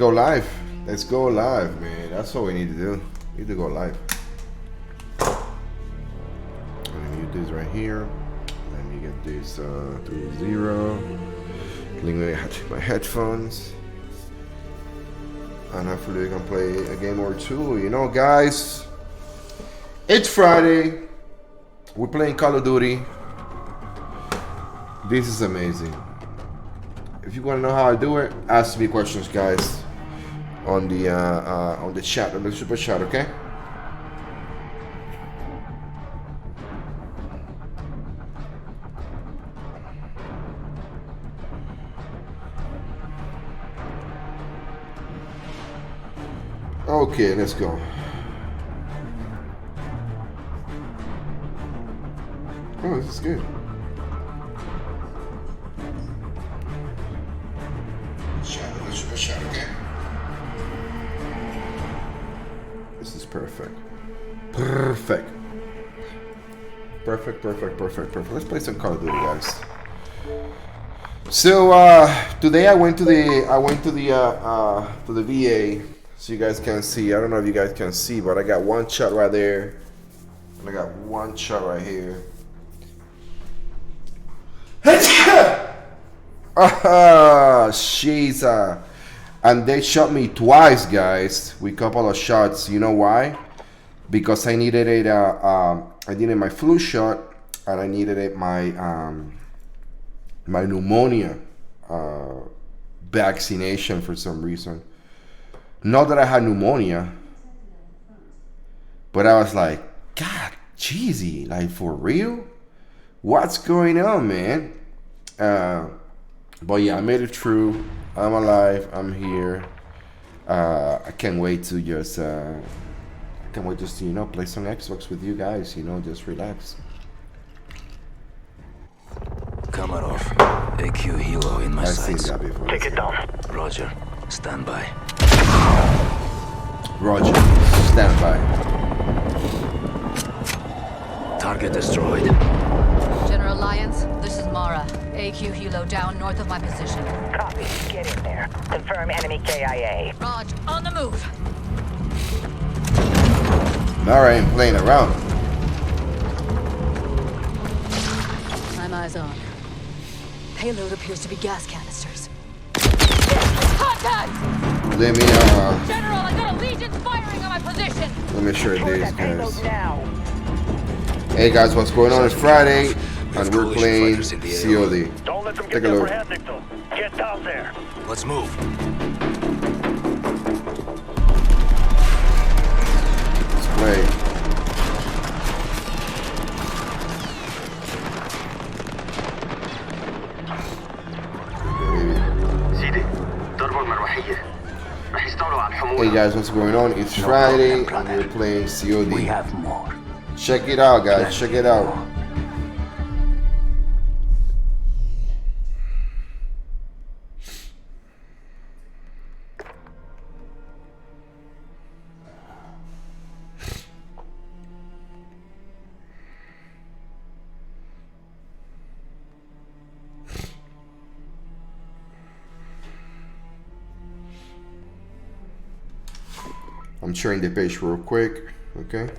go live. Let's go live, man. That's what we need to do. We need to go live. Let me mute this right here. Let me get this 3-0. Link my headphones. And hopefully we can play a game or two. You know, guys, it's Friday. We're playing Call of Duty. This is amazing. If you want to know how I do it, ask me questions, guys, on the chat, on the super chat, okay? Okay, let's go. Oh, this is good. Super chat, okay? This is perfect. Perfect. Let's play some Call of Duty, guys. So today I went to the VA, so you guys can see. I don't know if you guys can see, but I got one shot right there, and I got one shot right here. She's and they shot me twice, guys, with a couple of shots. You know why? Because I needed it. I needed my flu shot, and I needed it my pneumonia vaccination for some reason. Not that I had pneumonia, but I was like, God, cheesy, like for real? What's going on, man? But yeah, I made it through. I'm alive. I'm here. I can't wait to just, play some Xbox with you guys. You know, just relax. Kamarov, AQ Hilo in my I've seen sights. that before. Take it down. Roger, stand by. Roger, stand by. Target destroyed. General Lyons, this is Mara. AQ Hilo down north of my position. Copy. Get in there. Confirm enemy KIA. Raj, on the move. Mara ain't playing around. I'm eyes on. Payload appears to be gas canisters. Contact! Let me General, I got a Legion firing on my position. let me share Toward this, that payload guys. now. Hey guys, what's going on? It's Friday, and we're Coalition playing fighters in the area. COD. Don't let them Take get a the look. upper hand, Victor. Get down there. Let's move. Let's play. سيدي ضربوا المروحية رح يستولوا على الحمولة. Hey guys, what's going on? It's Friday, and we're playing We COD. have more. Check it out, guys. Check it out. I'm sharing the page real quick, okay?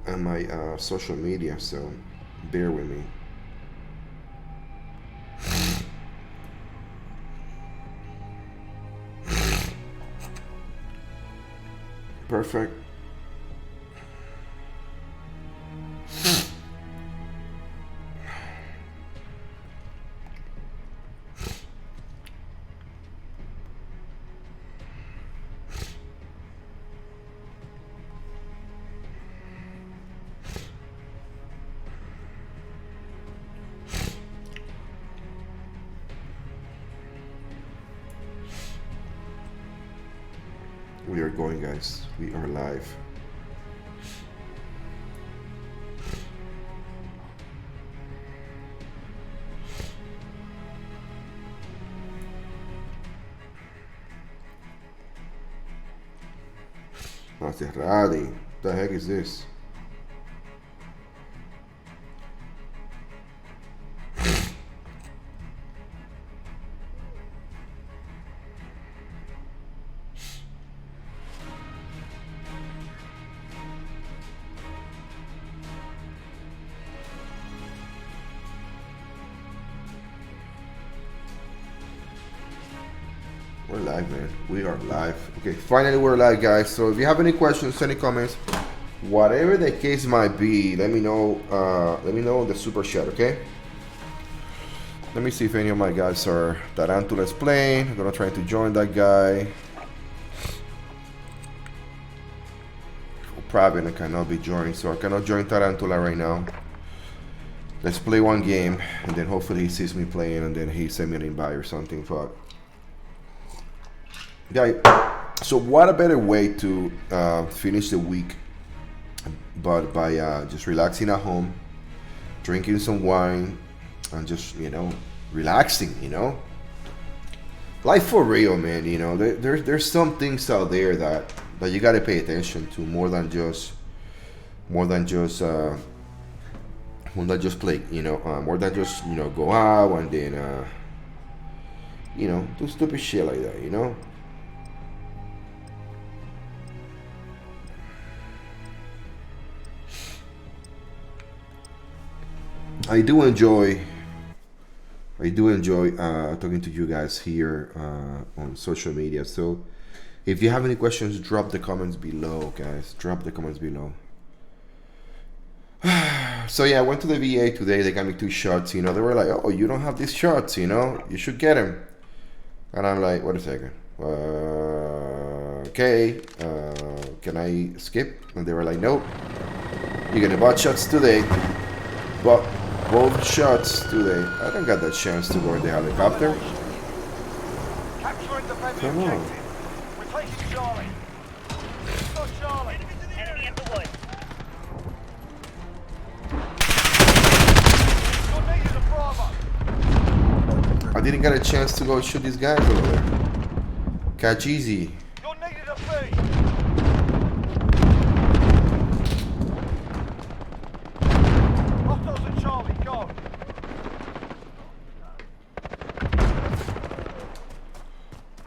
And my social media, so bear with me. Perfect. We are going, guys. We are live. Maserati. What the heck is this? We're live, man. We are live. Okay, finally we're live, guys. So if you have any questions, any comments, whatever the case might be, let me know. Let me know in the super chat, okay? Let me see if any of my guys are Tarantulas playing. I'm gonna try to join that guy. Pravin cannot be joined, so I cannot join Tarantula right now. Let's play one game, and then hopefully he sees me playing, and then he send me an invite or something. Fuck. Yeah. So what a better way to finish the week, but by just relaxing at home, drinking some wine, and just relaxing. Life for real, man. There's some things out there that you gotta pay attention to more than just play, more than just go out and then do stupid shit like that, I do enjoy talking to you guys here on social media. So if you have any questions, drop the comments below, guys. Drop the comments below. So yeah, I went to the VA today. They got me 2 shots. They were like, "Oh, you don't have these shots. You should get them." And I'm like, "Wait a second. Okay. Can I skip?" And they were like, "Nope. You're gonna butt shots today." But both shots today. I don't got that chance to go in the helicopter. Capturing the Benny Come on. objective. We're taking Charlie. Got Charlie. Enemy at the woods. You're needed at Bravo. I didn't get a chance to go shoot these guys over there. Catch easy. You're needed at B. Hostiles at Charlie. Go.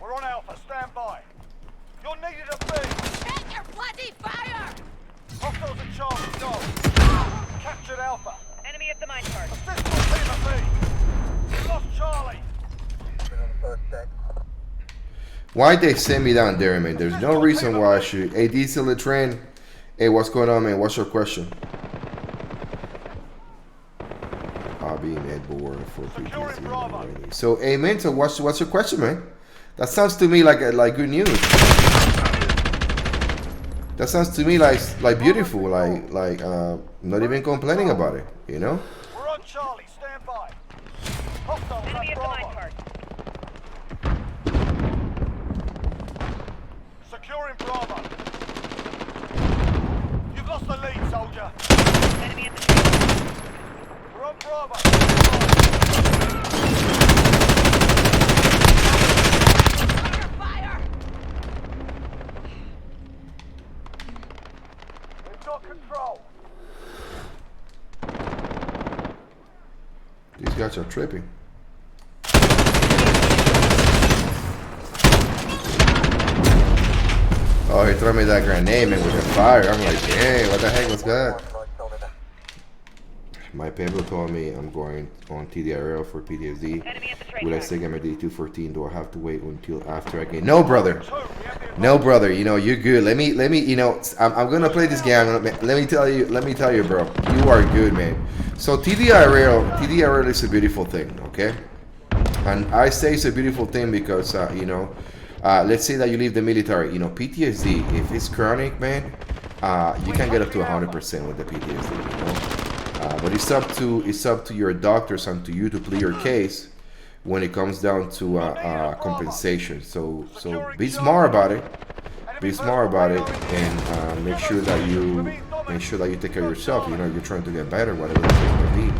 We're on Alpha. Stand by. You're needed at B. Take your bloody fire! Hostiles at Charlie. Go. Captured Alpha. Enemy at the mine cart. Assist your team at B. We lost Charlie. Why they send me down there, man? There's no reason why I should. Hey, Diesel the train. Hey, what's going on, man? What's your question? I'll be mad bored for PTSD. So, hey, man. So, what's your question, man? That sounds to me like good news. That sounds to me like beautiful, like not even complaining about it, We're on Charlie. Stand by. Hostiles Enemy at at the mine Bravo. cart. Securing Bravo. You've lost the lead, soldier. Enemy at the train. We're on Bravo. Fire! We've got control. These guys are tripping. Oh, he threw me that grenade, man, with the fire. I'm like, dang, what the heck was that? My Pablo told me I'm going on TDRL for PTSD. Enemy at the train. Will I track. still get my D214? Do I have to wait until after I get? No, brother. No, brother. You're good. Let me. I'm gonna play this game. Let me tell you, bro. You are good, man. So TDRL is a beautiful thing, okay? And I say it's a beautiful thing because let's say that you leave the military. PTSD, if it's chronic, man, you can get up to 100% with the PTSD. But it's up to your doctors and to you to plead your case when it comes down to compensation. So be smart about it. Be smart about it, and make sure that you take care of yourself. You're trying to get better, whatever the case may be.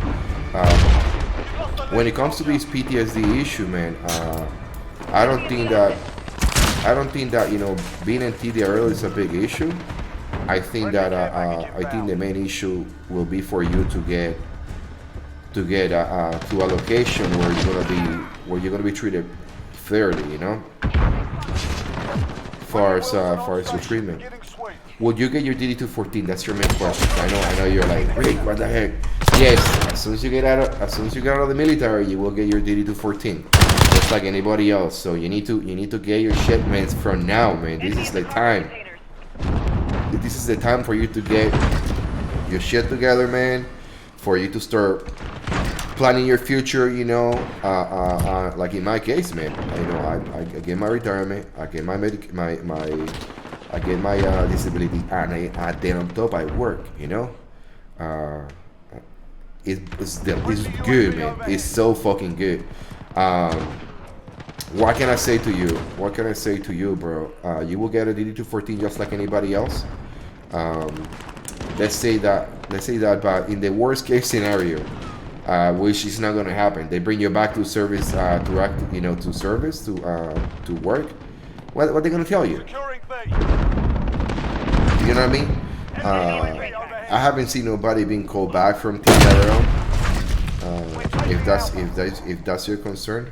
When it comes to this PTSD issue, man, I don't think that being in TDRL is a big issue. I think that the main issue will be for you to get to a location where you're gonna be treated fairly, far as your treatment. Will you get your DD214? That's your main question. I know you're like, Rick, what the heck? Yes, as soon as you get out of the military, you will get your DD214. just like anybody else. So you need to get your shit, man, from now, man. This is the time. This is the time for you to get your shit together, man. For you to start planning your future, you know. Like in my case, man. You know, I get my retirement. I get my I get my disability, and then on top I work. You know. This is good, man. It's so fucking good. What can I say to you? What can I say to you, bro? You will get a DD-214 just like anybody else. Let's say that, but in the worst case scenario, which is not gonna happen, they bring you back to service, to service, to work. What are they gonna tell you? You know what I mean? I haven't seen nobody being called back from TRL. If that's your concern.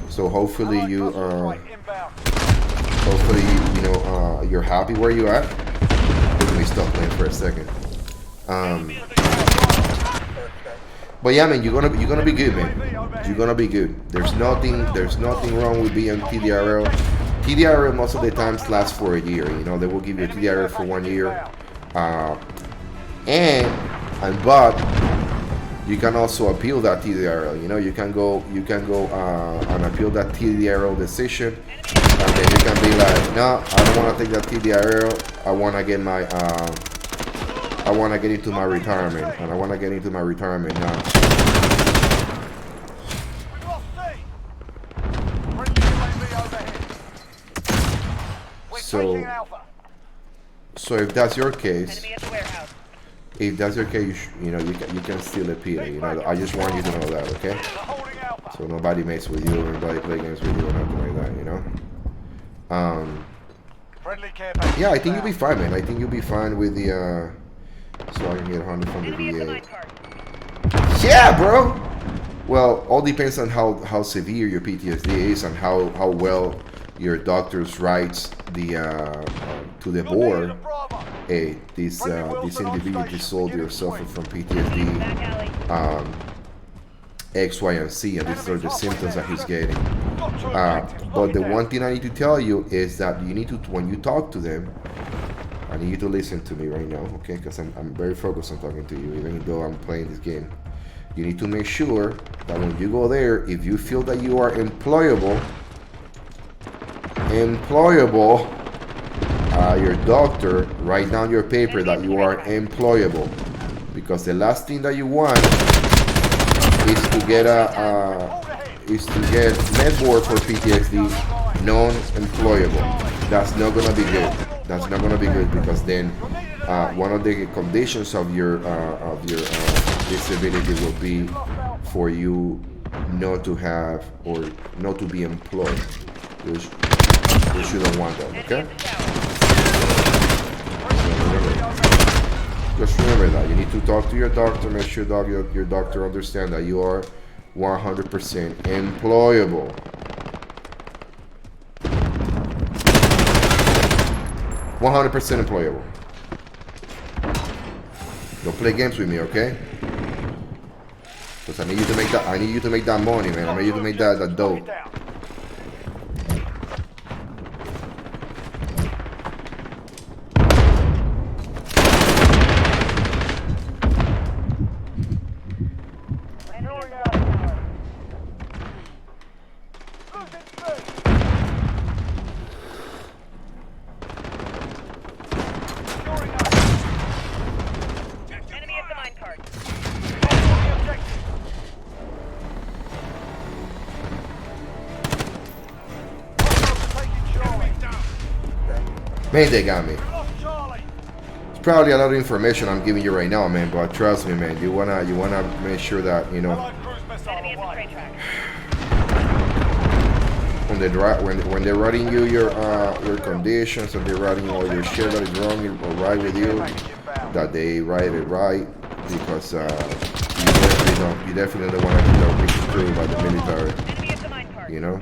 So hopefully you you're happy where you at. Let me stop playing for a second. But yeah, man, you're gonna be good, man. You're gonna be good. There's nothing wrong with being TDRL. TDRL most of the times lasts for a year. You know, they will give you a TDRL for 1 year, but you can also appeal that TDRL. You know, you can go and appeal that TDRL decision, and then you can be like, no, I don't want to take that TDRL. I want to get into my retirement, and I want to get into my retirement now. So if that's your case, you can still appeal. You know, I just want you to know that, okay? So nobody makes with you, nobody play games with you, or nothing like that, you know. Yeah, I think you'll be fine, man. I think you'll be fine with the. So I can get 100 from the VA. Yeah, bro. Well, all depends on how severe your PTSD is and how well your doctors writes to the board. Hey, this individual, this soldier suffered from PTSD, X, Y, and Z, and these are the symptoms that he's getting. But the one thing I need to tell you is that you need to, when you talk to them, I need you to listen to me right now, okay? Because I'm very focused on talking to you, even though I'm playing this game. You need to make sure that when you go there, if you feel that you are employable, your doctor write down your paper that you are employable, because the last thing that you want is to get MedBoard for PTSD non-employable. That's not gonna be good. That's not gonna be good, because then one of the conditions of your disability will be for you not to have or not to be employed. You shouldn't want that, okay? Just remember that. You need to talk to your doctor, make sure your doctor understands that you are 100% employable. Employable. Don't play games with me, okay? Because I need you to make that. I need you to make that money, man. I need you to make that dough. Man, they got me. It's probably a lot of information I'm giving you right now, man, but trust me, man, you wanna make sure that, you know, when they're writing you your conditions, and they're writing all your shit that is wrong or right with you, that they write it right, because you definitely don't want to be screwed by the military, you know.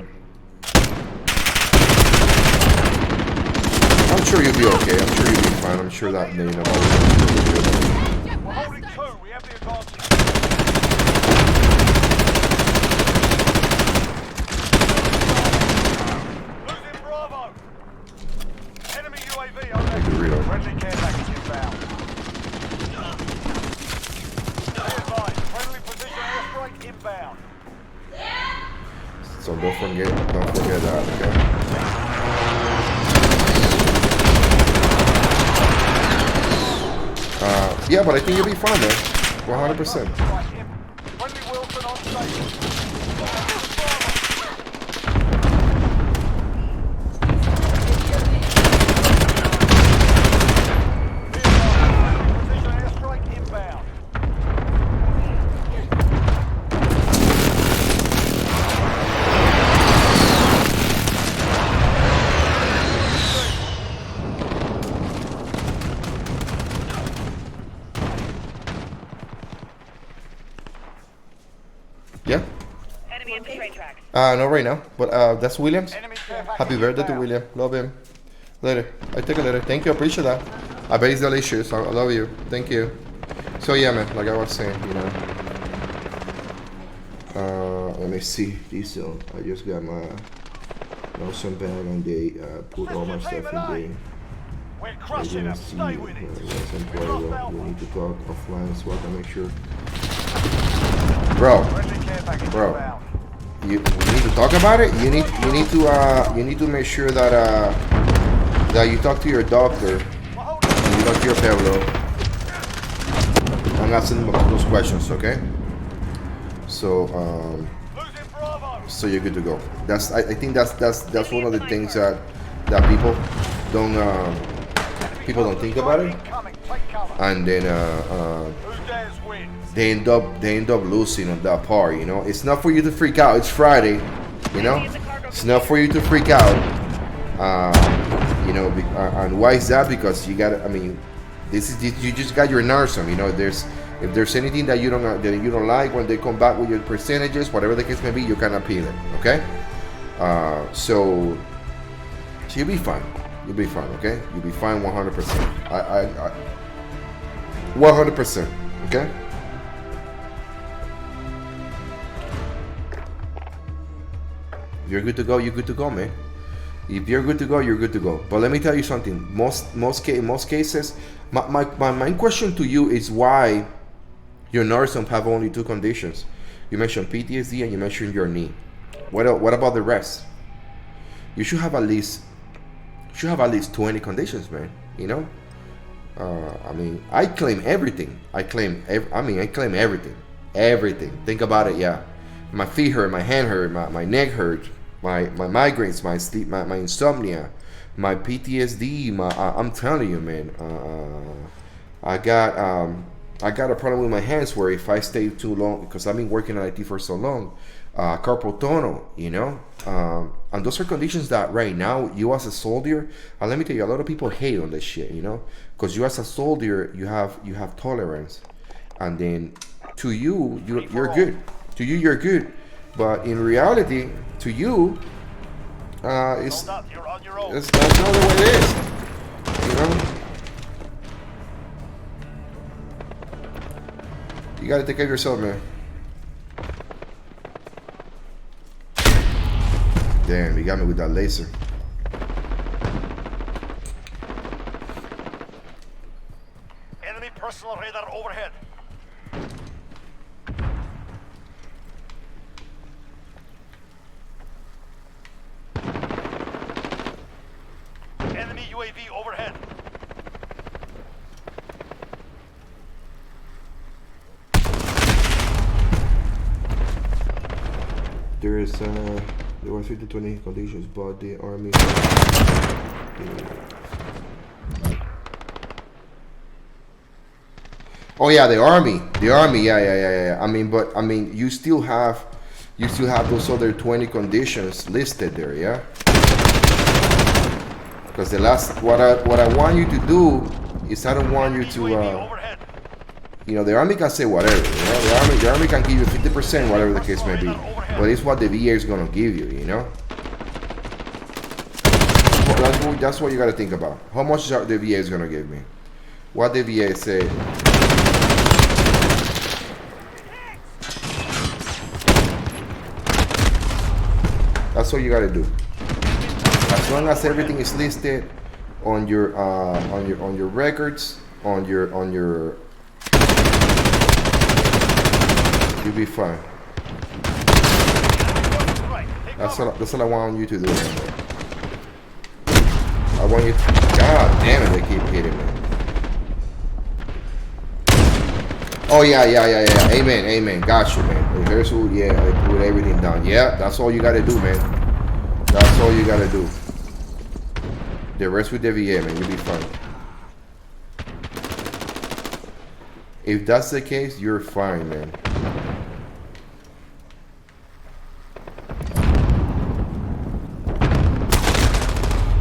I'm sure you'll be okay. I'm sure you'll be fine. I'm sure that, you know, We're holding 2. We have the advantage. inbound. So don't forget that, okay? Yeah, but I think you'll be fine, man. 100%. Friendly Wilson on station. Precision airstrike inbound. Yeah? Enemy infiltrate tracks. Not right now, but that's Williams. Enemy care package Happy birthday to inbound. William. Love him. Later. I take it later. Thank you. Appreciate that. I bet it's delicious. I love you. Thank you. So yeah, man. Like I was saying, you know. Let me see. Diesel. I just got my Nelson bag and they put all my stuff in there. We're I crushing them. didn't see Stay with it. we need to talk offline so I can make sure. Bro, Friendly care package Bro. inbound. we need to talk about it. You need to make sure that that you talk to your doctor. You talk to your Pablo. I'm asking them those questions, okay? So Losing Bravo. so you're good to go. I think that's one of the things that people don't think about it, Incoming. Take cover. and then Who dares win? they end up losing on that part. You know, it's not for you to freak out. It's Friday, you know. It's not for you to freak out. You know, and why is that? Because you got. I mean, you just got your nerves on. You know, if there's anything that you don't like when they come back with your percentages, whatever the case may be, you can appeal it. Okay. So you'll be fine. You'll be fine. Okay. You'll be fine 100%. I 100%. Okay. If you're good to go, you're good to go, man. If you're good to go, you're good to go. But let me tell you something. Most cases, my main question to you is why your Narsum have only 2 conditions. You mentioned PTSD and you mentioned your knee. What about the rest? You should have at least 20 conditions, man. You know. I mean, I claim everything. I claim everything. Everything. Think about it. Yeah. My feet hurt. My hand hurt. My neck hurt. My migraines. My sleep. My insomnia. My PTSD. I'm telling you, man. I got a problem with my hands where if I stay too long, because I've been working at IT for so long, carpal tunnel, you know, and those are conditions that right now you as a soldier, and let me tell you, a lot of people hate on this shit, you know, because you as a soldier, you have tolerance, and then to you, you're good. To you, you're good, but in reality, to you, it's Hold up, you're on your own. that's not the way it is, you know. You gotta take care of yourself, man. Damn, you got me with that laser. Enemy personal radar overhead. Enemy UAV overhead. There were 50-20 conditions, but the army. Oh yeah, the army, yeah. I mean, you still have those other 20 conditions listed there, yeah. Because the last, what I want you to do is I don't want you to. Overhead. You know, the army can say whatever. You know, the army can give you 50%, whatever the case may be. But it's what the VA is gonna give you. You know, that's what you gotta think about. How much the VA is gonna give me? What the VA say? That's what you gotta do. As long as everything is listed on your records, on your. You'll be fine. That's all I want you to do, man. I want you to... God damn it, they keep hitting me. Oh, yeah. Amen. Got you, man. Rehearsal, yeah, I put everything down. Yeah, that's all you gotta do, man. That's all you gotta do. The rest with the VA, man. You'll be fine. If that's the case, you're fine, man.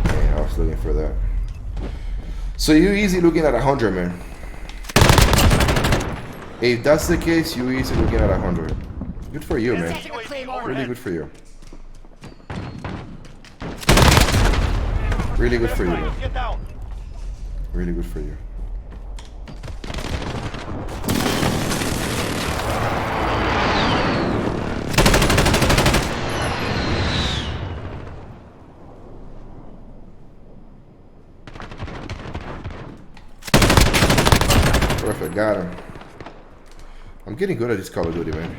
Man, I was looking for that. So you easy looking at 100, man. If that's the case, you easy looking at 100. Good for you, man. Really good for you. Really good for you, man. Get down. Really good for you. Perfect, got him. I'm getting good at this Call of Duty, man.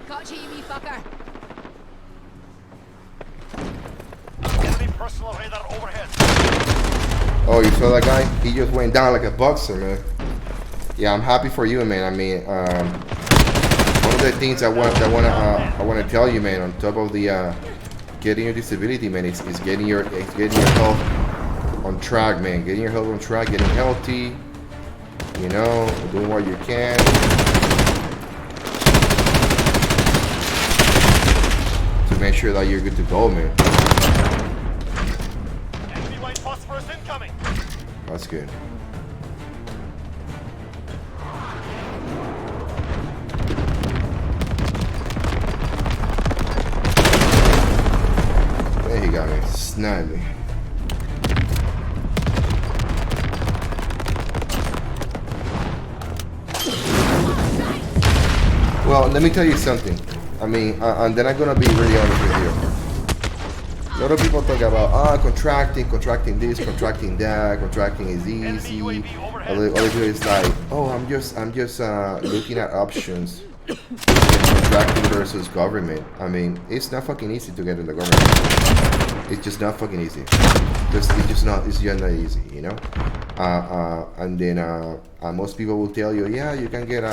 Got you, wee fucker. Enemy personal radar overhead. Oh, you saw that guy? He just went down like a boxer, man. Yeah, I'm happy for you, man. I mean, one of the things I want to tell you, man, on top of the getting your disability, man, is getting your health on track, man. Getting your health on track, getting healthy, you know, doing what you can. To make sure that you're good to go, man. Enemy white phosphorus incoming. That's good. There he got me. Sniped me. Well, let me tell you something. I mean, and then I'm gonna be really honest with you. A lot of people talk about contracting this, contracting that, contracting is easy. Other people is like, oh, I'm just looking at options. Contracting versus government. I mean, it's not fucking easy to get in the government. It's just not fucking easy. It's just not easy, you know. And then most people will tell you, yeah, you can get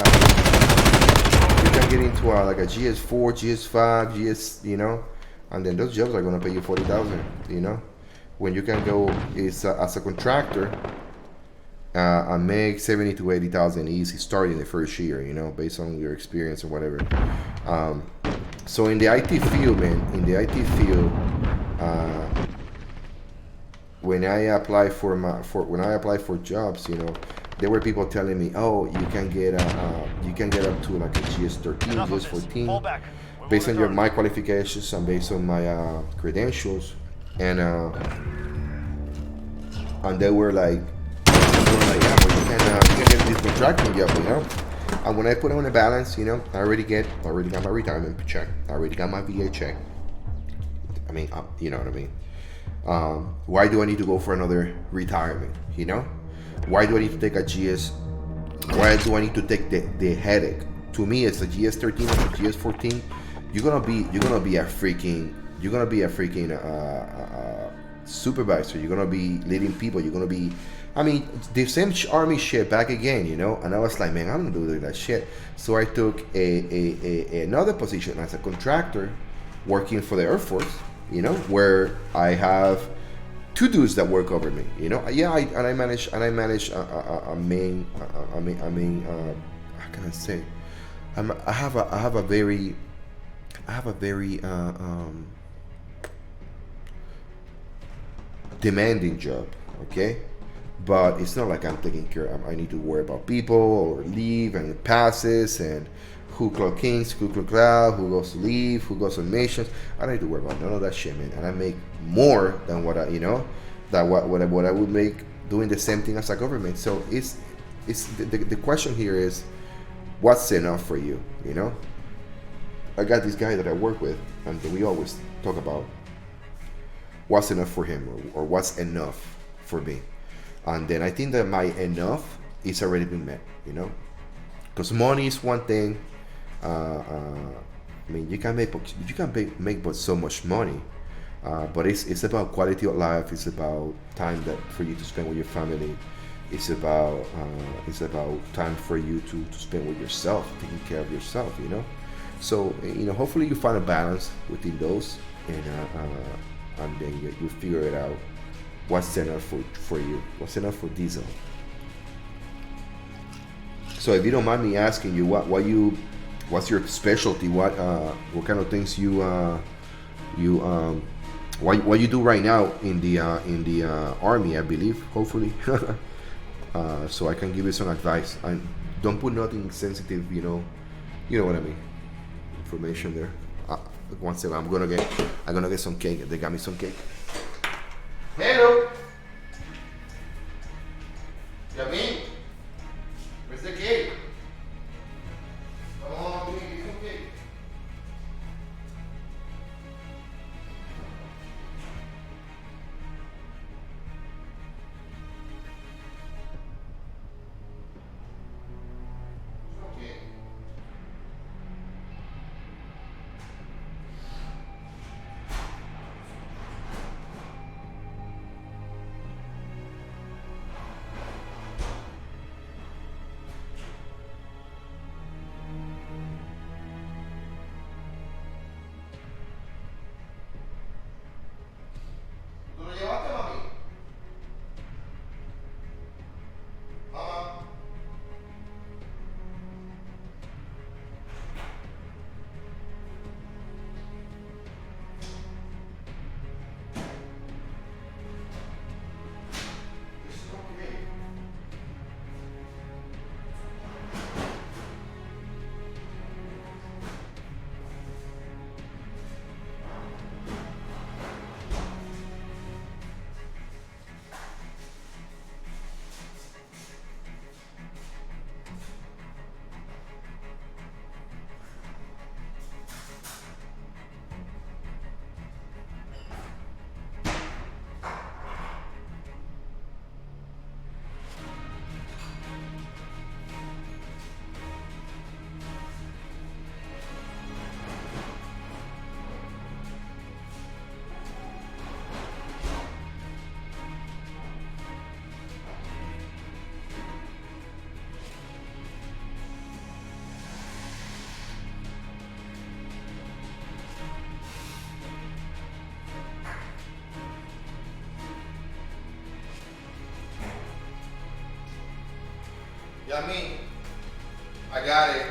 into like a GS4, GS5, GS, you know. And then those jobs are gonna pay you 40,000, you know, when you can go as a contractor and make 70 to 80,000 easy starting the first year, you know, based on your experience or whatever. So in the IT field, man, when I apply for jobs, you know, there were people telling me, oh, you can get up to like a GS13, GS14. Based on my qualifications and based on my credentials, and they were like, yeah, but you can get this contracting job, you know. And when I put it on a balance, you know, I already got my retirement check, I already got my VA check. I mean, you know what I mean. Why do I need to go for another retirement? You know, why do I need to take a GS? Why do I need to take the headache? To me, it's a GS13 or a GS14. You're gonna be a freaking supervisor. You're gonna be leading people. You're gonna be, I mean, the same army shit back again, you know. And I was like, man, I'm not doing that shit. So I took another position as a contractor, working for the Air Force, you know, where I have two dudes that work over me, you know. Yeah, I manage a main. How can I say? I have a very demanding job, okay? But it's not like I'm taking care of, I need to worry about people or leave and passes and who clock in, who clock out, who goes to leave, who goes on missions. I don't need to worry about none of that shit, man. And I make more than what I, you know, that what I would make doing the same thing as a government. So it's the question here is, what's enough for you, you know? I got this guy that I work with, and we always talk about what's enough for him, or what's enough for me. And then I think that my enough is already been met, you know, because money is one thing. I mean, you can make but so much money, but it's about quality of life. It's about time that for you to spend with your family. It's about time for you to spend with yourself, taking care of yourself, you know. So, you know, hopefully you find a balance within those, and then you figure it out. What's enough for you? What's enough for Diesel? So, if you don't mind me asking you, what's your specialty? What kind of things what you do right now in the army? I believe, hopefully. So I can give you some advice. And don't put nothing sensitive, you know what I mean. Information there. One second, I'm gonna get some cake. They got me some cake. Hello. Yamin, where's the cake? Come on, give me some cake. Yamin, I got it.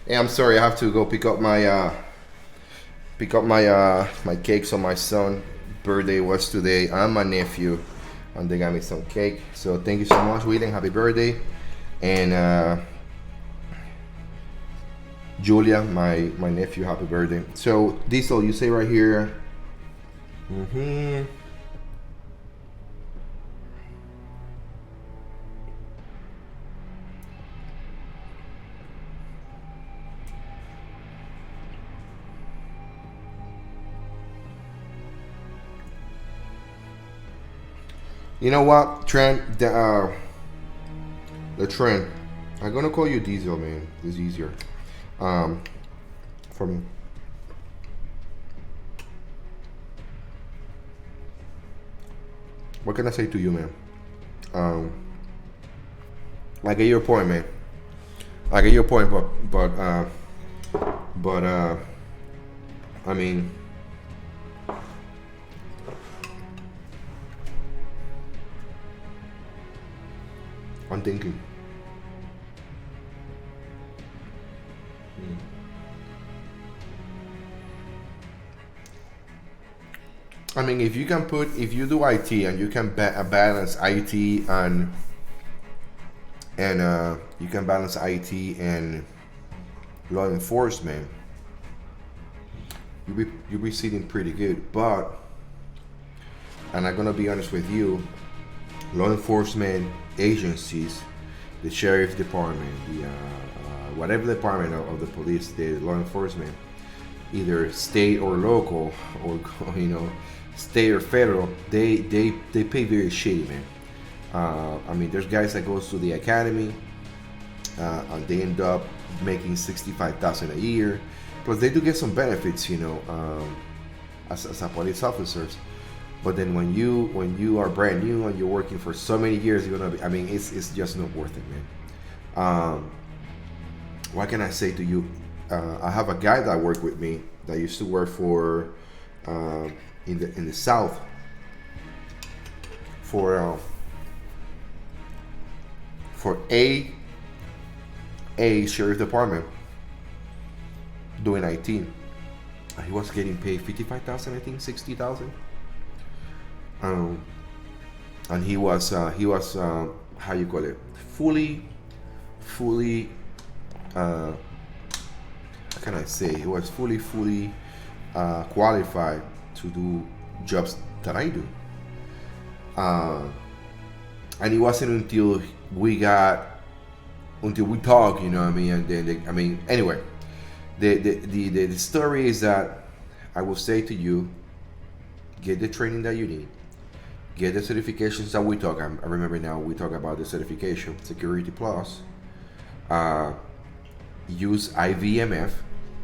Hey, I'm sorry. I have to go pick up my my cake. So my son' birthday was today. I'm my nephew, and they got me some cake. So thank you so much, William. Happy birthday, and Julia, my nephew, happy birthday. So Diesel, you say right here. You know what, Trent? The Trent. I'm gonna call you Diesel, man. It's easier. For me. What can I say to you, man? I get your point, man. I get your point, but I mean, I'm thinking. I mean, if you do IT and you can balance IT and you can balance IT and law enforcement, you'll be sitting pretty good. But, and I'm gonna be honest with you, law enforcement agencies the sheriff department, the whatever department of the police, the law enforcement, either state or local, or state or federal, they pay very shitty, man. I mean, there's guys that goes to the academy, and they end up making $65,000 a year. Plus, they do get some benefits, as a police officers. But then when you are brand new and you're working for so many years, you're gonna be, I mean, it's just not worth it, man. What can I say to you? I have a guy that worked with me that used to work for in the South for a sheriff department doing IT. He was getting paid $55,000, I think $60,000. And he was how you call it, fully how can I say, he was fully qualified to do jobs that I do. And it wasn't until we talked, you know what I mean, and then anyway, the story is that I will say to you, get the training that you need, get the certifications that we talk. I remember now we talk about the certification, Security Plus. Use IVMF,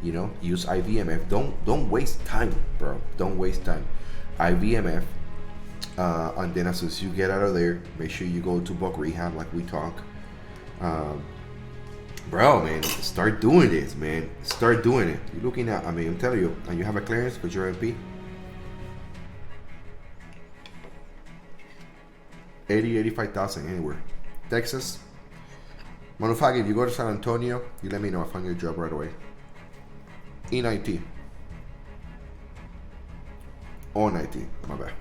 use IVMF. Don't waste time, bro. Don't waste time. IVMF, and then as soon as you get out of there, make sure you go to Buck Rehab like we talk. Bro, man, start doing this, man. Start doing it. You're looking at, I'm telling you, and you have a clearance because you're MP. 85,000 anywhere. Texas. Manufacturer, if you go to San Antonio, you let me know. I'll find you a job right away. In IT. On IT. My bad.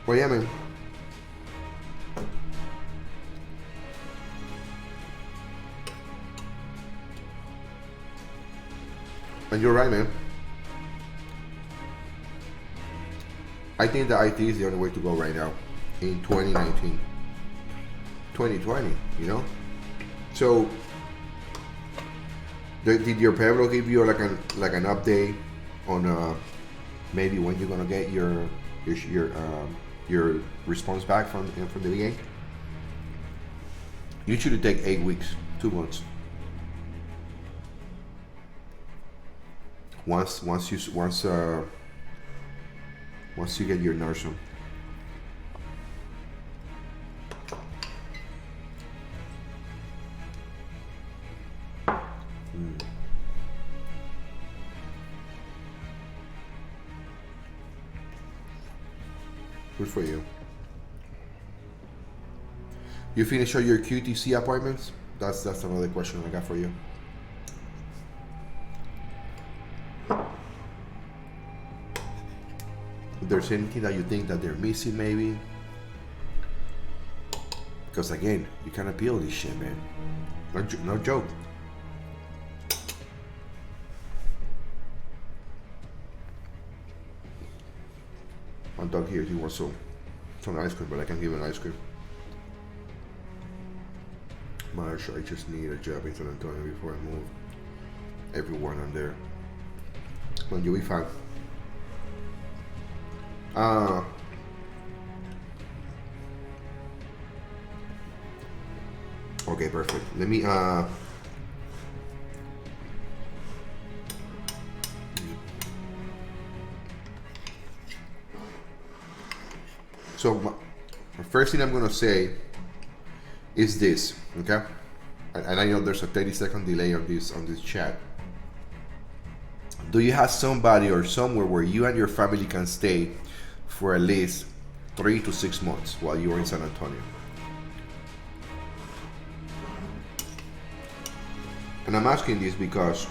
Well, yeah, man. And you're right, man. I think that IT is the only way to go right now in 2019, 2020, So, did your Pablo give you like an update on maybe when you're gonna get your response back from the VA? Usually take 8 weeks, 2 months. Once you get your nursing. Good for you. You finish all your QTC appointments? That's another question I got for you. If there's anything that you think that they're missing, maybe, because again, you can't appeal this shit, man. No joke. My dog here, he wants some ice cream, but I can't give him ice cream. Marsh, I just need a job in San Antonio before I move. Everyone on there. Well, you'll be fine. Okay, perfect. Let me so the first thing I'm gonna say is this, okay? And I know there's a 30-second delay on this chat. Do you have somebody or somewhere where you and your family can stay for at least 3 to 6 months while you're in San Antonio? And I'm asking this because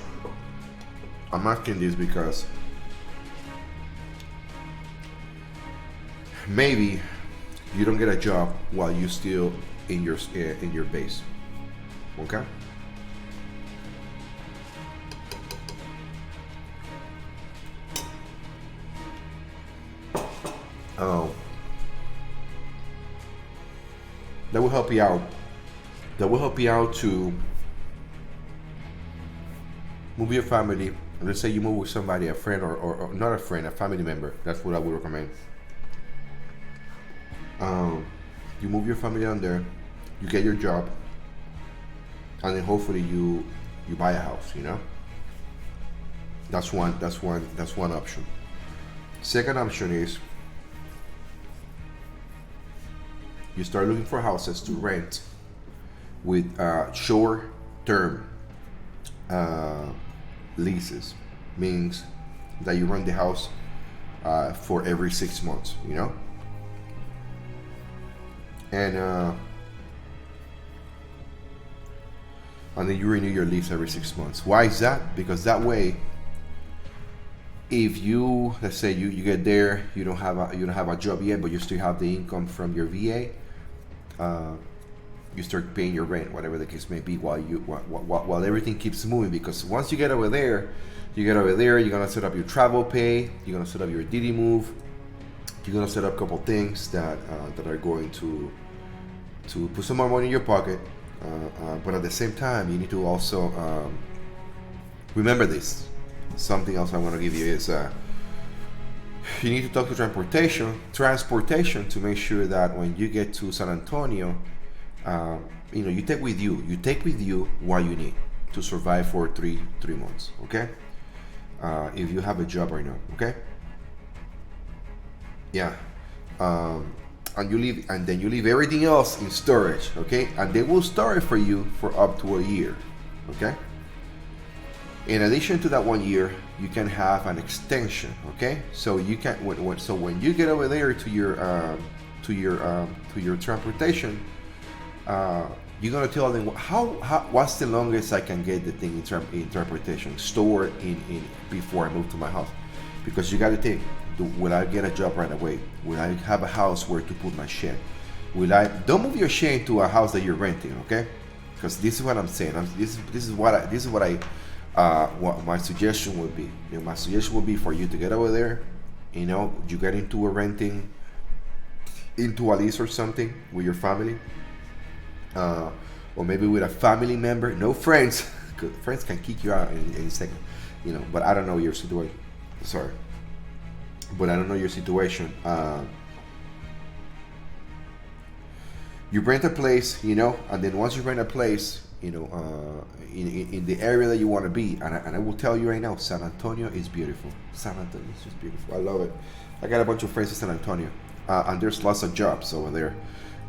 maybe you don't get a job while you're still in your base. Okay? that will help you out. That will help you out to move your family. Let's say you move with somebody, a friend, or not a friend, a family member. That's what I would recommend. You move your family on there, you get your job, and then hopefully you buy a house. You know, that's one option. Second option is you start looking for houses to rent with short-term leases. Means that you rent the house for every 6 months. You know. And then you renew your lease every 6 months. Why is that? Because that way, if you, let's say you get there, you don't have a job yet, but you still have the income from your VA, you start paying your rent, whatever the case may be, while everything keeps moving. Because once you get over there, you're gonna set up your travel pay, you're gonna set up your DD move, you're gonna set up a couple things that are going to put some more money in your pocket, but at the same time, you need to also remember this. Something else I want to give you is you need to talk to transportation to make sure that when you get to San Antonio, you take with you what you need to survive for three months. Okay, if you have a job right now. Okay. Yeah, and then you leave everything else in storage, okay? And they will store it for you for up to a year, okay? In addition to that 1 year, you can have an extension, okay? So you can when you get over there to your transportation, you're gonna tell them what's the longest I can get the thing in transportation stored in before I move to my house, because you got to think. Will I get a job right away? Will I have a house where to put my shit? Don't move your shit into a house that you're renting, okay? Because this is what I'm saying. This is what my suggestion would be. My suggestion would be for you to get over there. You get into a lease or something with your family, or maybe with a family member. No friends, because friends can kick you out in a second. But I don't know your situation. Sorry. But I don't know your situation. You rent a place, and then once you rent a place, in the area that you want to be, and I will tell you right now, San Antonio is beautiful. San Antonio is just beautiful. I love it. I got a bunch of friends in San Antonio, and there's lots of jobs over there.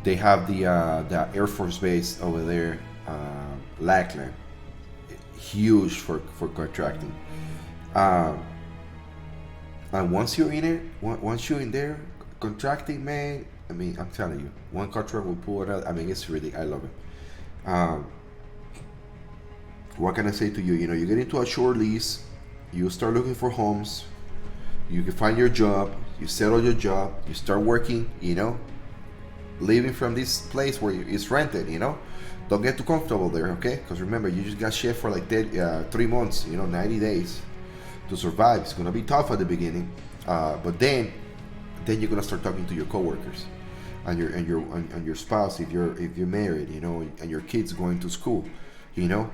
They have the Air Force Base over there, Lackland, huge for contracting. And once you're in there, contracting, man, I mean, I'm telling you, one contract will pull it out. I mean, it's really, I love it. What can I say to you? You get into a short lease, you start looking for homes, you can find your job, you settle your job, you start working, living from this place where it's rented, Don't get too comfortable there, okay? Because remember, you just got shit for like 3 months, 90 days. To survive. It's gonna be tough at the beginning, but then you're gonna start talking to your coworkers and your spouse if you're married, and your kids going to school, and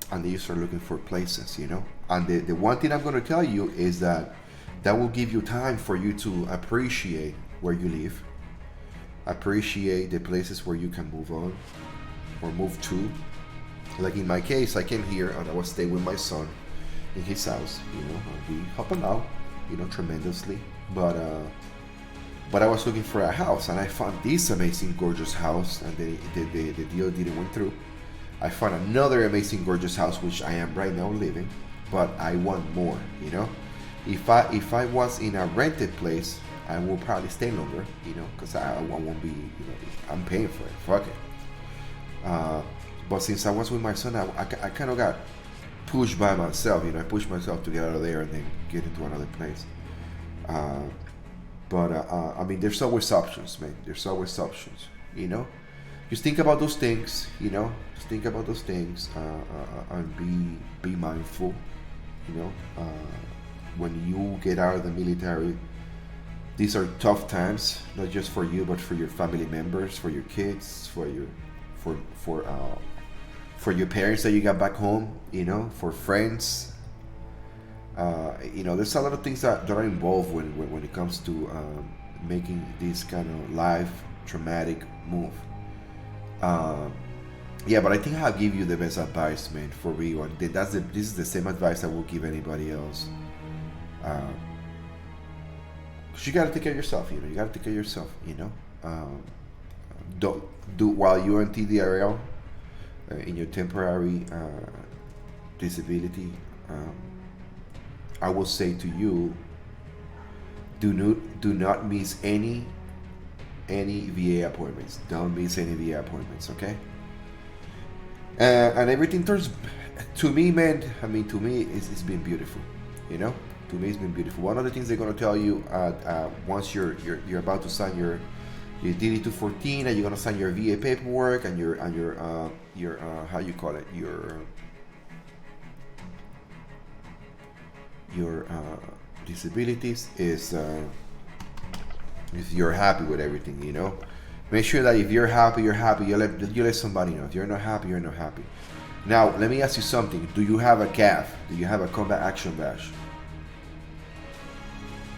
then you start looking for places, And the one thing I'm gonna tell you is that will give you time for you to appreciate where you live, appreciate the places where you can move on or move to. Like in my case, I came here and I was staying with my son in his house, we helped out, tremendously. But I was looking for a house, and I found this amazing, gorgeous house, and the deal didn't went through. I found another amazing, gorgeous house, which I am right now living, but I want more. If I was in a rented place, I will probably stay longer, because I won't be, I'm paying for it. Fuck it. But since I was with my son, I kind of got pushed by myself, I pushed myself to get out of there and then get into another place. I mean, there's always options, man. There's always options, Just think about those things, Just think about those things, and be mindful, when you get out of the military, these are tough times, not just for you, but for your family members, for your kids, for your parents that you got back home, you know, for friends. You know, there's a lot of things that are involved when it comes to making this kind of life traumatic move. Yeah, but I think I'll give you the best advice, man, for real. And this is the same advice I will give anybody else. Cause you gotta take care of yourself, you know. You gotta take care of yourself, you know. Don't do while you're in TDRL, in your temporary disability. I will say to you, do not miss any VA appointments. Don't miss any VA appointments, okay? And everything turns, to me, man. I mean, to me, it's been beautiful, you know. To me, it's been beautiful. One of the things they're gonna tell you once you're about to sign your DD-214, and you're gonna sign your VA paperwork and your how you call it, your disabilities, is if you're happy with everything, you know. Make sure that if you're happy, you're happy. You let somebody know. If you're not happy, you're not happy. Now, let me ask you something. Do you have a CAV? Do you have a Combat Action Badge?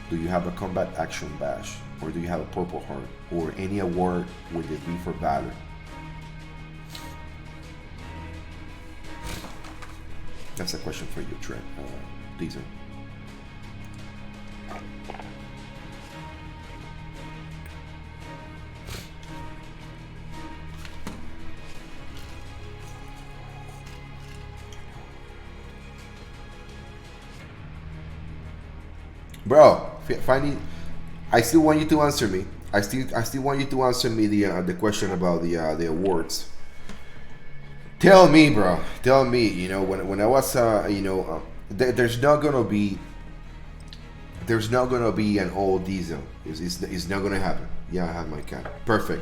Do you have a Combat Action Badge? Or do you have a Purple Heart? Or any award with the V for Valor? That's a question for you, Trent. Diesel. Bro, finding, I still want you to answer me. I still want you to answer me the question about the awards. Tell me, bro. Tell me. You know, when I was there's not gonna be an old diesel. It's not gonna happen. Yeah, I have my cap. Perfect.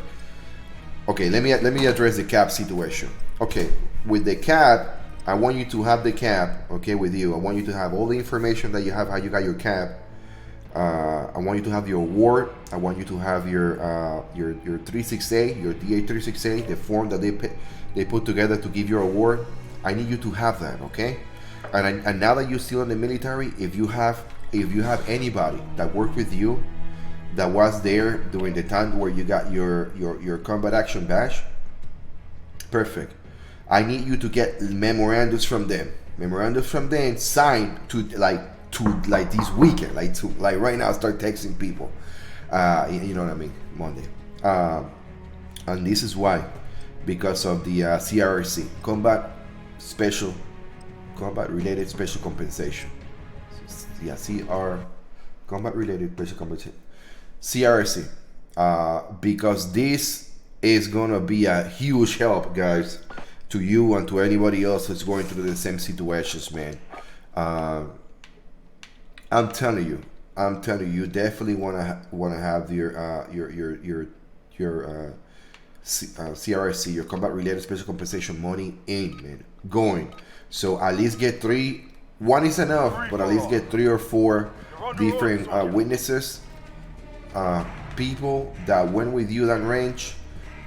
Okay, let me address the cap situation. Okay, with the cap, I want you to have the cap. Okay, with you, I want you to have all the information that you have, how you got your cap. I want you to have your award. I want you to have your 36A, your DA 36A, the form that they put together to give your award. I need you to have that, okay? And now that you're still in the military, if you have anybody that worked with you, that was there during the time where you got your Combat Action Badge, perfect. I need you to get memorandums from them. Signed to this weekend, like right now, start texting people. You know what I mean? Monday. And this is why, because of the CRC, Combat Related Special Compensation. Yeah, Combat Related Special Compensation. CRC. Because this is gonna be a huge help, guys, to you and to anybody else who's going through the same situations, man. I'm telling you, you definitely wanna have your CRC, your Combat Related Special Compensation money in, man, going. So at least get 3. One is enough, but at least get 3 or 4 different witnesses, people that went with you that range,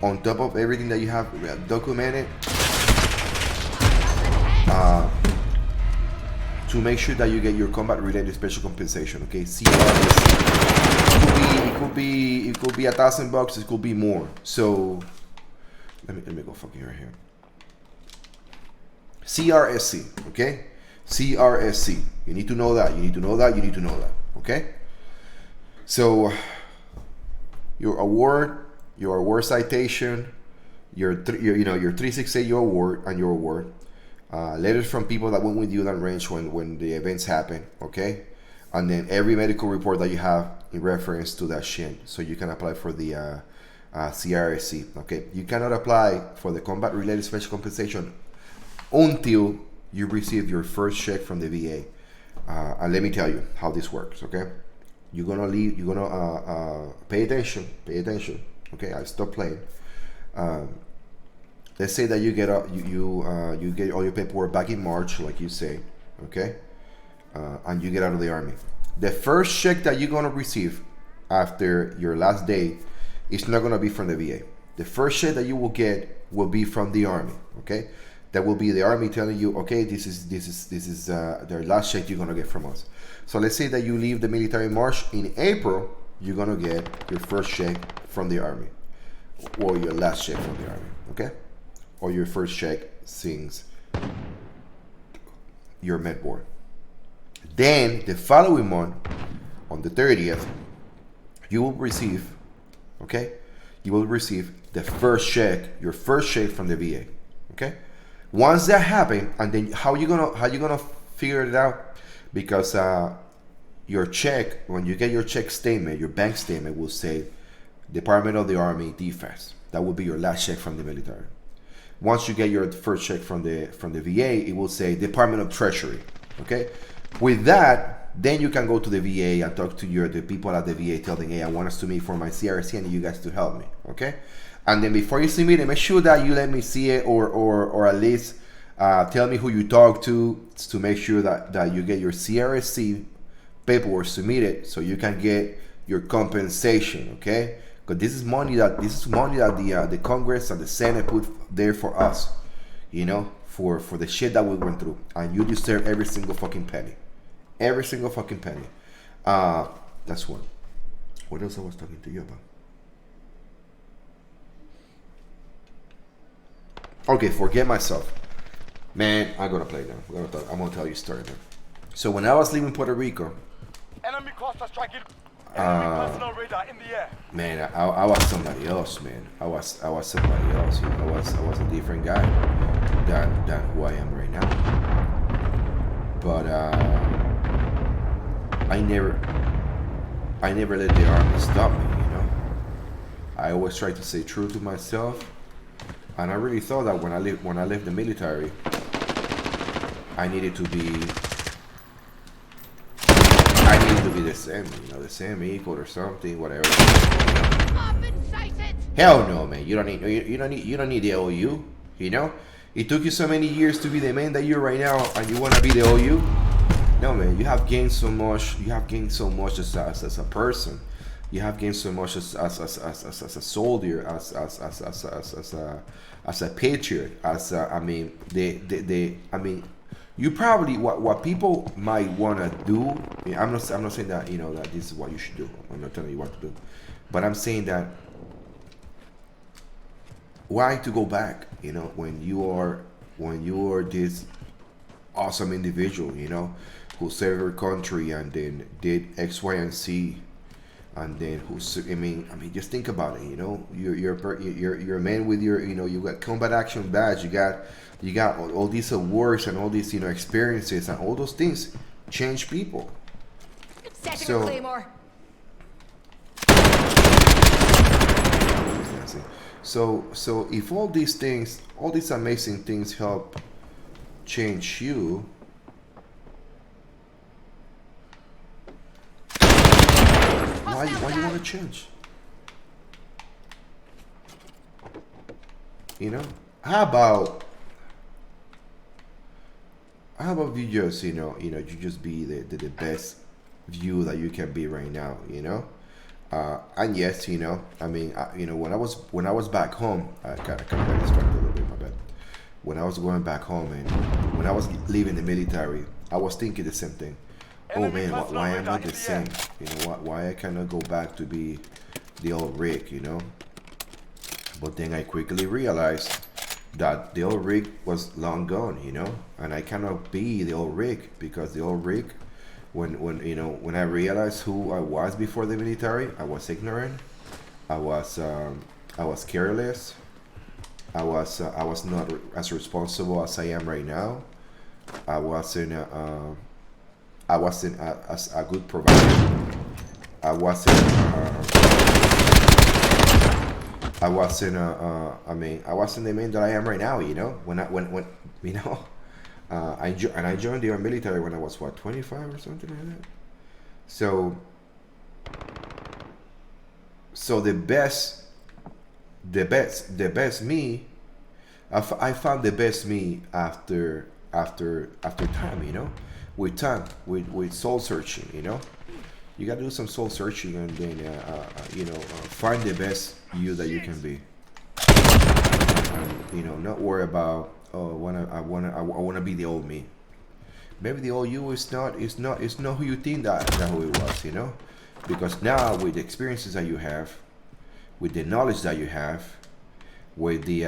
on top of everything that you have documented. To make sure that you get your Combat Related Special Compensation, okay? CRC. It could be $1,000. It could be more. So let me go fucking right here. CRSC, okay? CRSC. You need to know that. Okay? So your award citation, your 36A, your award, and your award. Letters from people that went with you that range when the events happen, okay? And then every medical report that you have in reference to that shit, so you can apply for the CRSC, okay? You cannot apply for the Combat Related Special Compensation until you receive your first check from the VA. And let me tell you how this works, okay? You're gonna pay attention, okay? I stop playing. Let's say that you get you get all your paperwork back in March, like you say, okay, and you get out of the army. The first check that you're gonna receive after your last day, it's not gonna be from the VA. The first check that you will get will be from the Army. Okay, that will be the Army telling you, okay, this is the last check you're gonna get from us. So let's say that you leave the military in March. In April, you're gonna get your first check from the Army, or your last check from the Army. Okay, or your first check since your med board. Then the following month, on the 30th, you will receive, okay, you will receive the first check, your first check from the VA. Okay, once that happens, and then how you gonna figure it out? Because your check, when you get your check statement, your bank statement will say Department of the Army Defense. That will be your last check from the military. Once you get your first check from the VA, it will say Department of Treasury. Okay, with that, then you can go to the VA and talk to the people at the VA, tell them, hey, I want us to meet for my CRC and you guys to help me. Okay, and then before you submit it, make sure that you let me see it, or at least tell me who you talk to make sure that you get your CRSC paperwork submitted, so you can get your compensation. Okay, because this is money that the Congress and the Senate put there for us, you know, for the shit that we went through, and you deserve every single fucking penny. Every single fucking penny. That's one. What else I was talking to you about? Okay, forget myself. Man, I'm gonna play now. I'm gonna tell you a story, man. So when I was leaving Puerto Rico, Enemy cluster strike in. Enemy personal radar in the air. man, I was somebody else, man. I was somebody else. You know, I was a different guy than who I am right now. But I never let the Army stop me, you know. I always try to stay true to myself, and I really thought that when I left the military, I needed to be the same, you know, the same, equal or something, whatever. Hell no, man. You don't need the OU, you know. It took you so many years to be the man that you're right now, and you want to be the OU. No, man, you have gained so much. You have gained so much as a person. You have gained so much as a soldier, as a patriot. You probably what people might want to do. I'm not saying that, you know, that this is what you should do. I'm not telling you what to do, but I'm saying that why to go back? You know, when you are this awesome individual, you know, who served your country and then did X, Y, and Z, and then I mean, just think about it. You know, you're a man with your, you know, you got combat action badge, you got all these awards and all these, you know, experiences, and all those things change people. Setting a claymore. So if all these things, all these amazing things help change you, why you want to change? You know, how about you just, you just be the best view that you can be right now, you know? And yes, you know, I mean, you know, when I was back home, I kind of got distracted a little bit, my bad. When I was going back home and when I was leaving the military, I was thinking the same thing. Oh man, why am I the same? You know, why I cannot go back to be the old Rick, you know? But then I quickly realized that the old Rick was long gone, you know? And I cannot be the old Rick, because the old Rick, when I realized who I was before the military, I was ignorant, I was careless, I was not as responsible as I am right now. I wasn't as a good provider. I wasn't the man that I am right now, you know. When you know, I joined the military when I was 25 or something like that. So the best me, I found the best me after time, you know, with time, with soul searching, you know. You gotta do some soul searching and then find the best you that you can be. And, not worry about I wanna be the old me. Maybe the old you is not who you think that who it was, because now with the experiences that you have, with the knowledge that you have, with the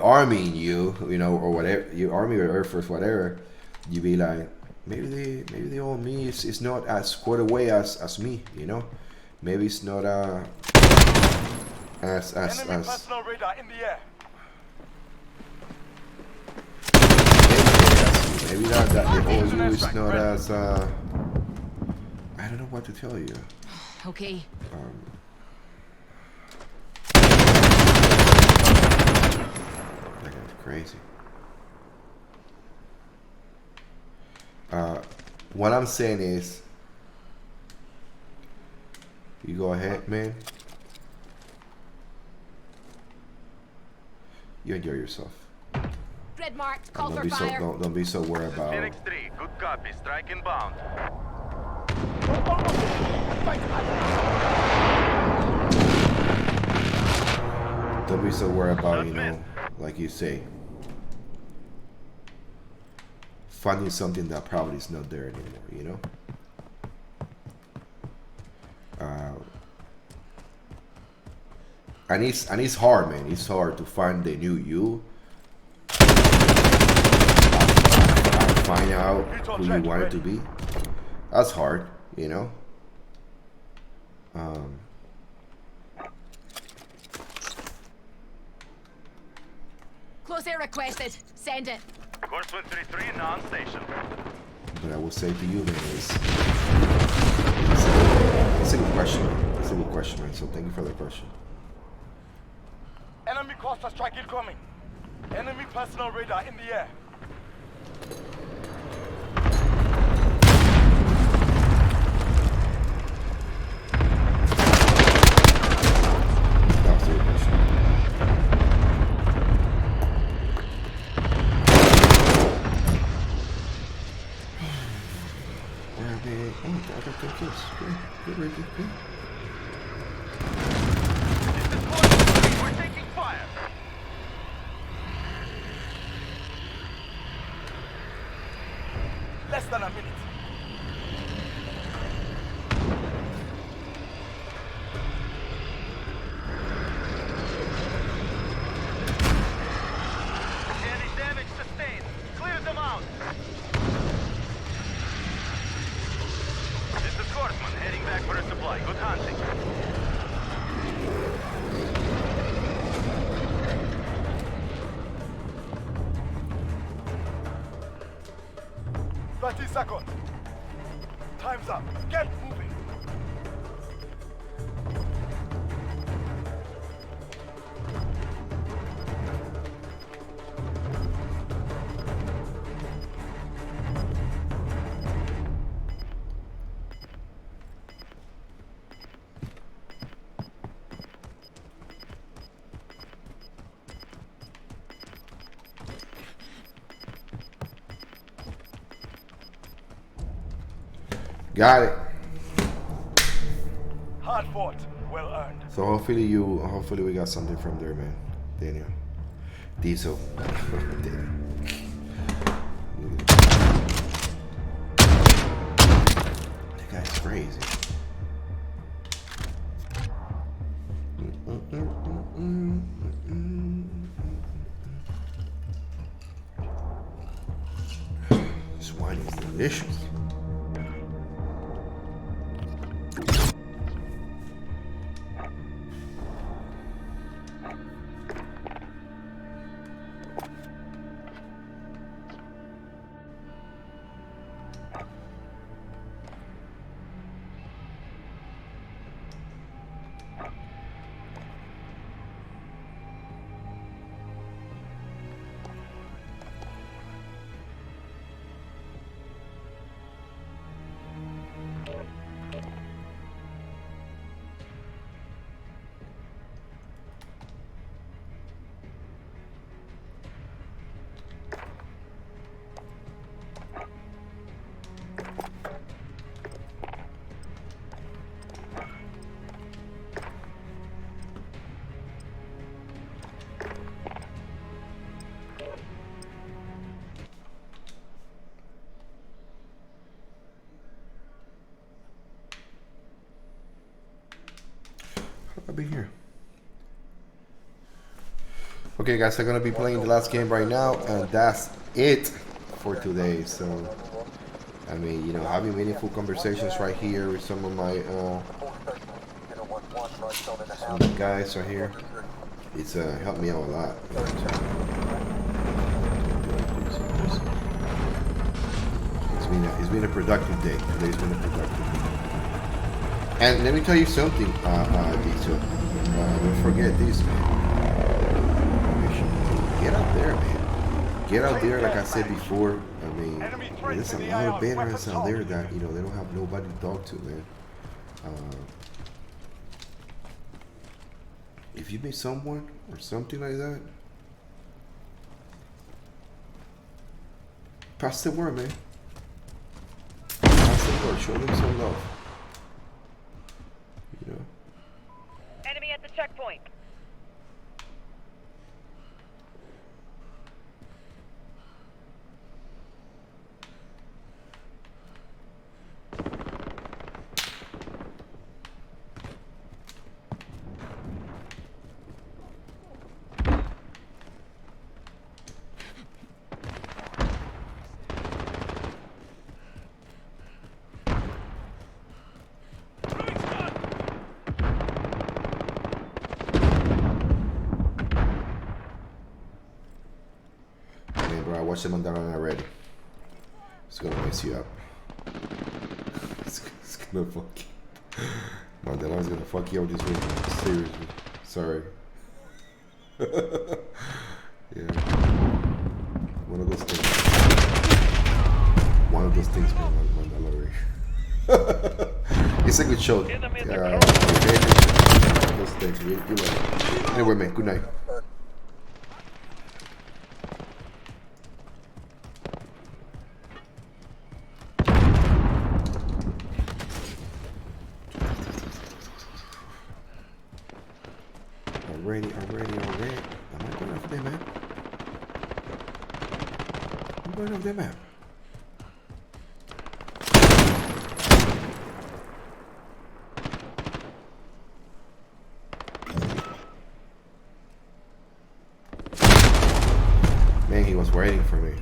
army in you, or whatever, your army or Air Force, whatever, you be like, maybe the old me is not as squared away as me, maybe it's not as Enemy personal radar in the air. maybe that the old you is not as I don't know what to tell you. Okay. That guy's crazy. What I'm saying is, you go ahead, man. You enjoy yourself. Red marked. Call Don't for be so fire. don't be so worried about. Phoenix 3, good copy. Strike inbound. Don't be so worried about, like you say, finding something that probably is not there anymore, and it's hard, man. It's hard to find the new you. Find out who you want it to be. That's hard, Close air requested. Send it. Course 133 now on station. But I will say to you, man, it's a good question. It's a good question, man. So thank you for the question. Enemy cluster strike incoming. Enemy personal radar in the air. That was a good question. Yeah, man. Oh, I got 10 kills. Good, Ricky. Good. We're taking fire. Less than a minute. Any damage sustained. Clear them out. This is Horseman heading back for a supply. Good hunting. Seconds. Time's up. Get moving. Got it. Hard fought, well earned. So hopefully we got something from there, man. Daniel. Diesel. Daniel. That guy's crazy. This wine is delicious. How about here? Okay, guys, I'm gonna be playing the last game right now, and that's it for today. So, I mean, you know, having meaningful conversations right here with some of my guys right here, it's helped me out a lot. It's been a productive day. Today's been a productive day. And let me tell you something, Diesel. Don't forget this, man. Get out there, man. Get out there, like I said before. I mean, there's a lot of veterans out there that, you know, they don't have nobody to talk to, man. If you meet someone or something like that, pass the word, man. Pass the word. Show them some love. You know. Enemy at the checkpoint. Bro, I watched the Mandalorian already. It's gonna mess you up. It's gonna fuck you. Mandalorian's gonna fuck you up this week. Seriously. Sorry. Yeah. One of those things. One of those things, man, Mandalorian. It's a good show. Okay, one of those things. You know. Anyway, man, good night. Already. Am I going off the map? I'm going off the map. Man, he was waiting for me.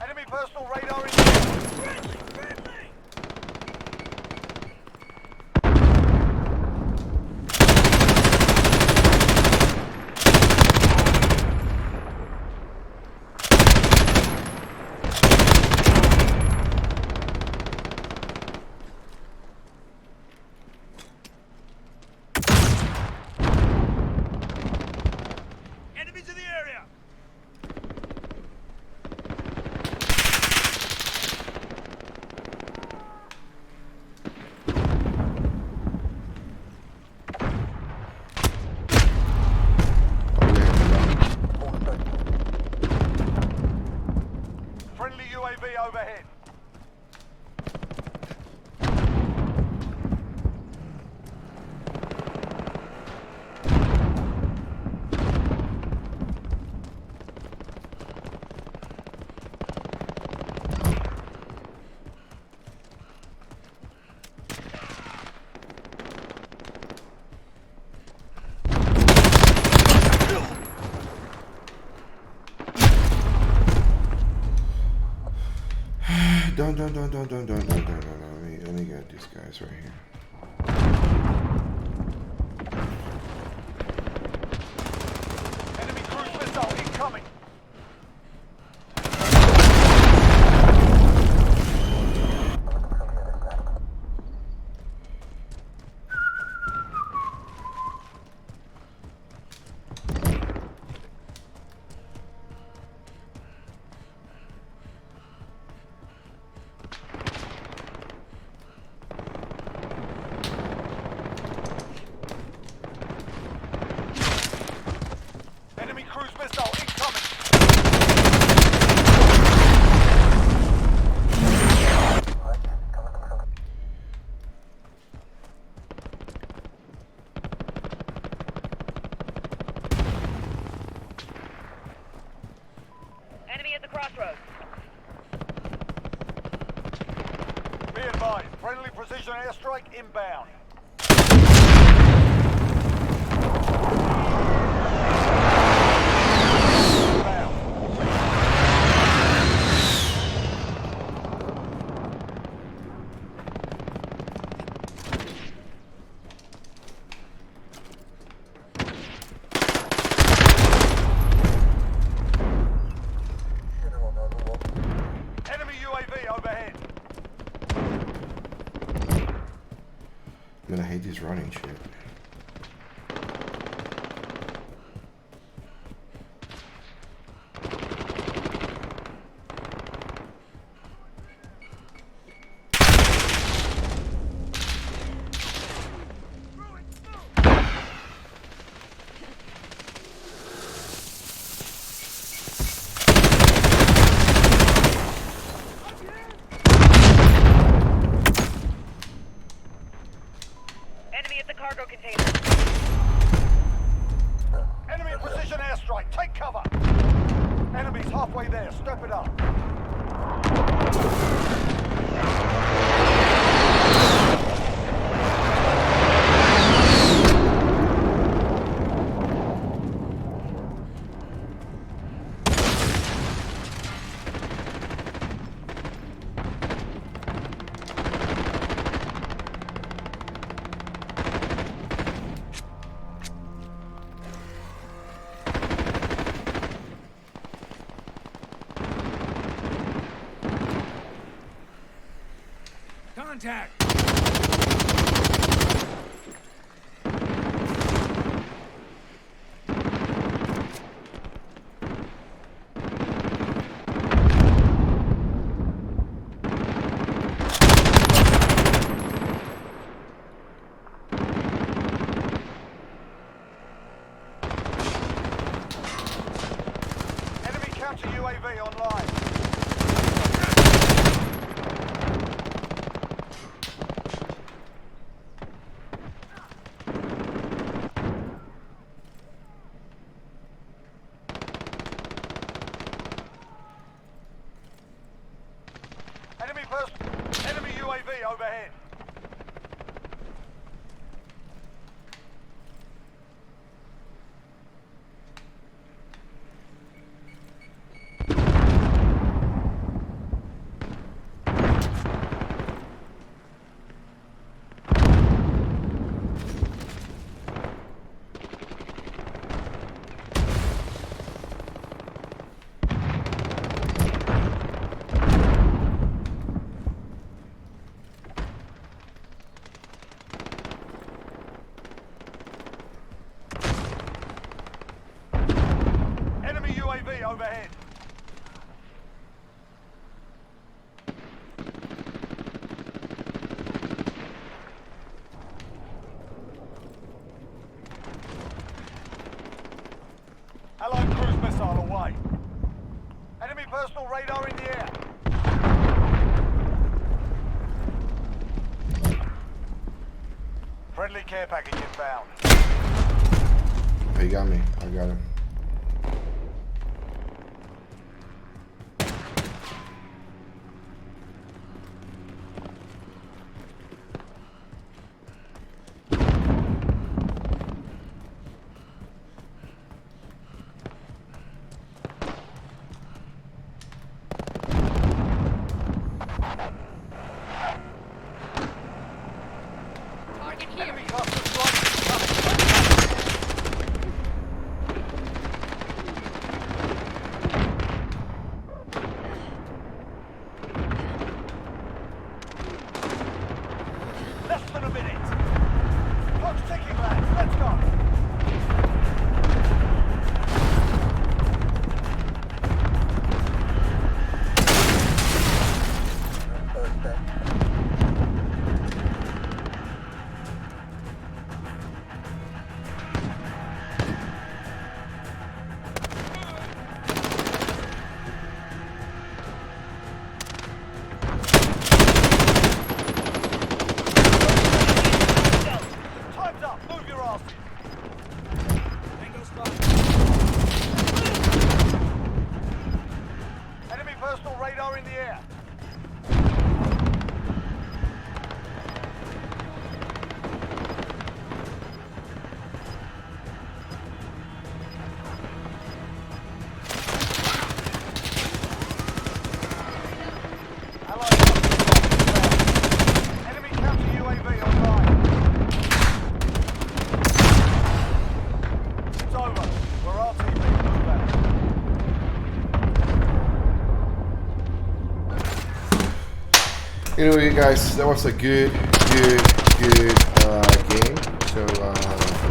Enemy personal radar in Enemies in the area! Friendly UAV overhead. Don't. Let me get these guys right here. Enemy cruise missile incoming. advised. Friendly precision airstrike inbound. Enemy UAV overhead. Man, I hate this running shit. Enemy at the cargo container. Enemy precision airstrike. Take cover. Enemy's halfway there. Step it up. Contact! Enemy counter UAV online. Enemy UAV overhead. Enemy UAV overhead. Allied cruise missile away. Enemy personal radar in the air. Friendly care package inbound. He got me. I got him. Target here. Enemy cluster strike incoming. Anyway, guys, that was a good game. So, a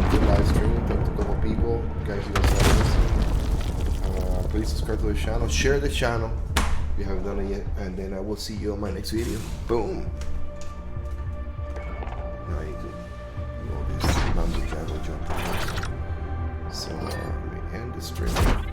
good live stream. Talked to a couple people. Guys, you guys are listening. Please subscribe to the channel. Share the channel if you haven't done it yet. And then I will see you on my next video. Boom. Now you can do all this mumbo jumbo jump. So, let me end the stream.